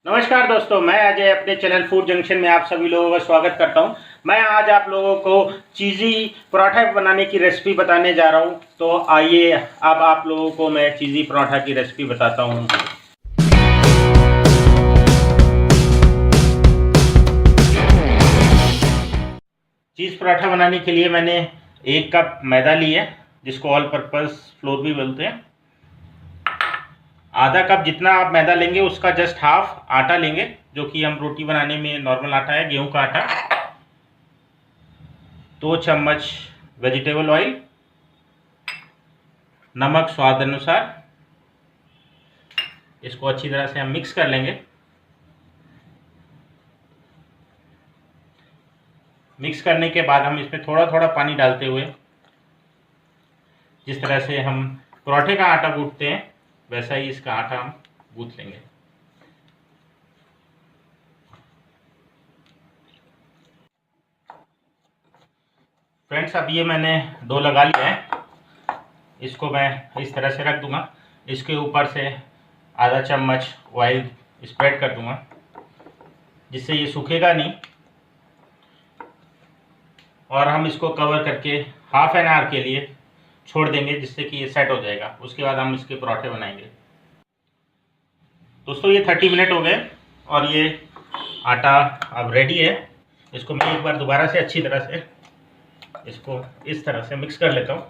नमस्कार दोस्तों, मैं अजय अपने चैनल फूड जंक्शन में आप सभी लोगों का स्वागत करता हूं। मैं आज आप लोगों को चीज़ी पराठा बनाने की रेसिपी बताने जा रहा हूं। तो आइए अब आप लोगों को मैं चीज़ी पराठा की रेसिपी बताता हूं। चीज़ पराठा बनाने के लिए मैंने 1 कप मैदा लिया, जिसको ऑल पर्पज़ फ्लोर भी बोलते हैं। आधा कप जितना आप मैदा लेंगे उसका जस्ट हाफ आटा लेंगे, जो कि हम रोटी बनाने में नॉर्मल आटा है, गेहूं का आटा। 2 चम्मच वेजिटेबल ऑयल, नमक स्वाद अनुसार। इसको अच्छी तरह से हम मिक्स कर लेंगे। मिक्स करने के बाद हम इसमें थोड़ा थोड़ा पानी डालते हुए, जिस तरह से हम पराठे का आटा गूंथते हैं वैसा ही इसका आटा हम गूंथ लेंगे। फ्रेंड्स, अब ये मैंने डो लगा लिया है। इसको मैं इस तरह से रख दूंगा। इसके ऊपर से आधा चम्मच ऑयल स्प्रेड कर दूंगा, जिससे ये सूखेगा नहीं। और हम इसको कवर करके हाफ एन आवर के लिए छोड़ देंगे, जिससे कि ये सेट हो जाएगा। उसके बाद हम इसके पराठे बनाएंगे। दोस्तों, ये 30 मिनट हो गए और ये आटा अब रेडी है। इसको मैं एक बार दोबारा से अच्छी तरह से इसको इस तरह से मिक्स कर लेता हूँ।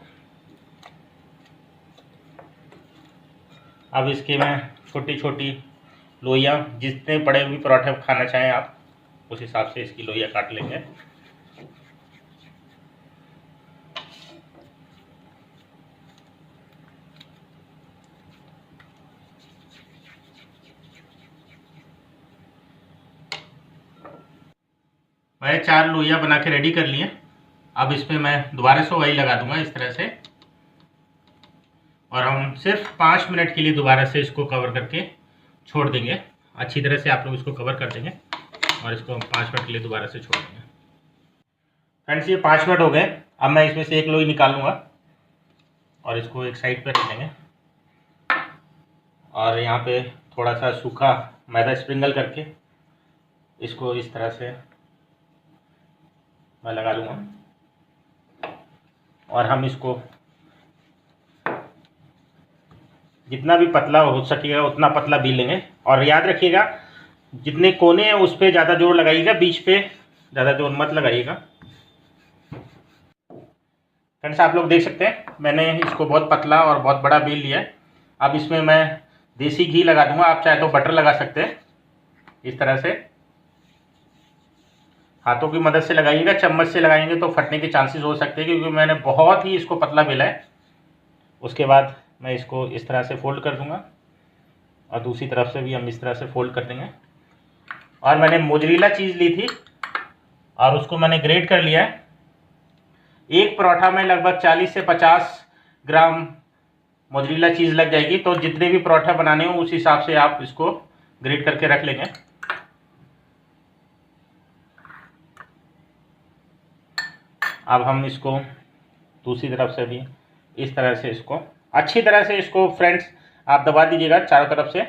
अब इसके मैं छोटी छोटी लोइयाँ, जितने बड़े भी पराठे खाना चाहें आप, उस हिसाब से इसकी लोइयाँ काट लेंगे। मैं 4 लोइयाँ बना के रेडी कर लिए। अब इसमें मैं दोबारा से ऑयल लगा दूंगा इस तरह से, और हम सिर्फ 5 मिनट के लिए दोबारा से इसको कवर करके छोड़ देंगे। अच्छी तरह से आप लोग इसको कवर कर देंगे और इसको हम 5 मिनट के लिए दोबारा से छोड़ देंगे। फ्रेंड्स, ये 5 मिनट हो गए। अब मैं इसमें से एक लोई निकाल लूँगा और इसको एक साइड पर रख देंगे। और यहाँ पे थोड़ा सा सूखा मैदा स्प्रिंगल करके इसको इस तरह से मैं लगा लूँगा। और हम इसको जितना भी पतला हो सकेगा उतना पतला बील लेंगे। और याद रखिएगा, जितने कोने हैं उस पर ज़्यादा जोर लगाइएगा, बीच पे ज़्यादा जोर मत लगाइएगा। फ्रेंड्स, आप लोग देख सकते हैं मैंने इसको बहुत पतला और बहुत बड़ा बेल लिया है। अब इसमें मैं देसी घी लगा दूंगा। आप चाहे तो बटर लगा सकते हैं। इस तरह से हाथों की मदद से लगाइएगा। चम्मच से लगाएंगे तो फटने के चांसेस हो सकते हैं, क्योंकि मैंने बहुत ही इसको पतला बेला है। उसके बाद मैं इसको इस तरह से फोल्ड कर दूंगा और दूसरी तरफ से भी हम इस तरह से फोल्ड कर देंगे। और मैंने मोजरेला चीज़ ली थी और उसको मैंने ग्रेट कर लिया है। एक पराठा में लगभग 40 से 50 ग्राम मोजरेला चीज़ लग जाएगी। तो जितने भी पराठा बनाने हो उस हिसाब से आप इसको ग्रेट करके रख लेंगे। अब हम इसको दूसरी तरफ से भी इस तरह से इसको अच्छी तरह से इसको फ्रेंड्स आप दबा दीजिएगा चारों तरफ से।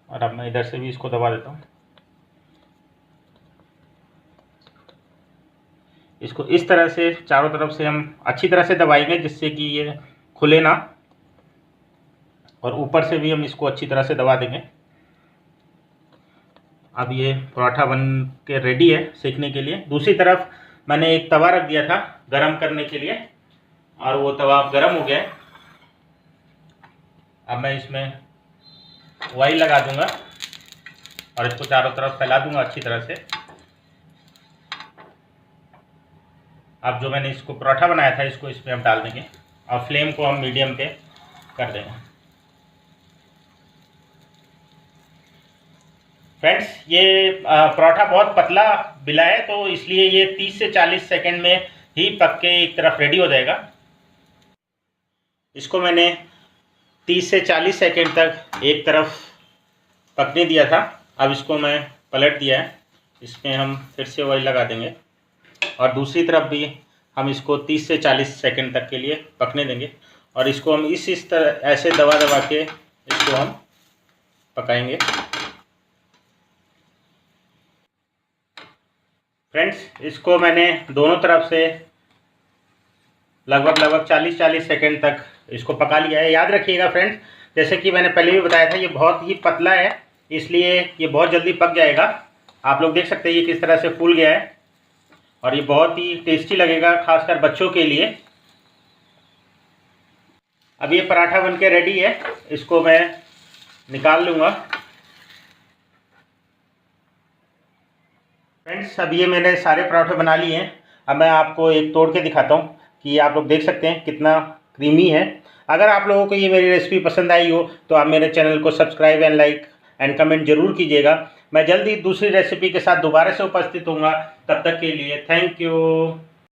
और अब मैं इधर से भी इसको दबा देता हूँ। इसको इस तरह से चारों तरफ से हम अच्छी तरह से दबाएंगे, जिससे कि ये खुले ना। और ऊपर से भी हम इसको अच्छी तरह से दबा देंगे। अब ये पराठा बन के रेडी है सेकने के लिए। दूसरी तरफ मैंने एक तवा रख दिया था गरम करने के लिए, और वो तवा गरम हो गया है। अब मैं इसमें ऑयल लगा दूंगा और इसको चारों तरफ फैला दूंगा अच्छी तरह से। अब जो मैंने इसको पराठा बनाया था इसको इसमें हम डाल देंगे और फ्लेम को हम मीडियम पे कर देंगे। फ्रेंड्स, ये पराठा बहुत पतला बिला है, तो इसलिए ये 30 से 40 सेकंड में ही पक के एक तरफ रेडी हो जाएगा। इसको मैंने 30 से 40 सेकंड तक एक तरफ पकने दिया था। अब इसको मैं पलट दिया है। इसमें हम फिर से ऑयल लगा देंगे और दूसरी तरफ भी हम इसको 30 से 40 सेकंड तक के लिए पकने देंगे। और इसको हम इस तरह ऐसे दबा दबा के इसको हम पकाएंगे। फ्रेंड्स, इसको मैंने दोनों तरफ से लगभग 40-40 सेकेंड तक इसको पका लिया है। याद रखिएगा फ्रेंड्स, जैसे कि मैंने पहले भी बताया था, ये बहुत ही पतला है, इसलिए ये बहुत जल्दी पक जाएगा। आप लोग देख सकते हैं ये किस तरह से फूल गया है और ये बहुत ही टेस्टी लगेगा, खासकर बच्चों के लिए। अब ये पराठा बनके रेडी है, इसको मैं निकाल लूँगा। फ्रेंड्स, अब ये मैंने सारे पराठे बना लिए हैं। अब मैं आपको एक तोड़ के दिखाता हूँ कि आप लोग देख सकते हैं कितना क्रीमी है। अगर आप लोगों को ये मेरी रेसिपी पसंद आई हो तो आप मेरे चैनल को subscribe and like and comment जरूर कीजिएगा। मैं जल्दी दूसरी रेसिपी के साथ दोबारा से उपस्थित होऊंगा। तब तक के लिए थैंक यू।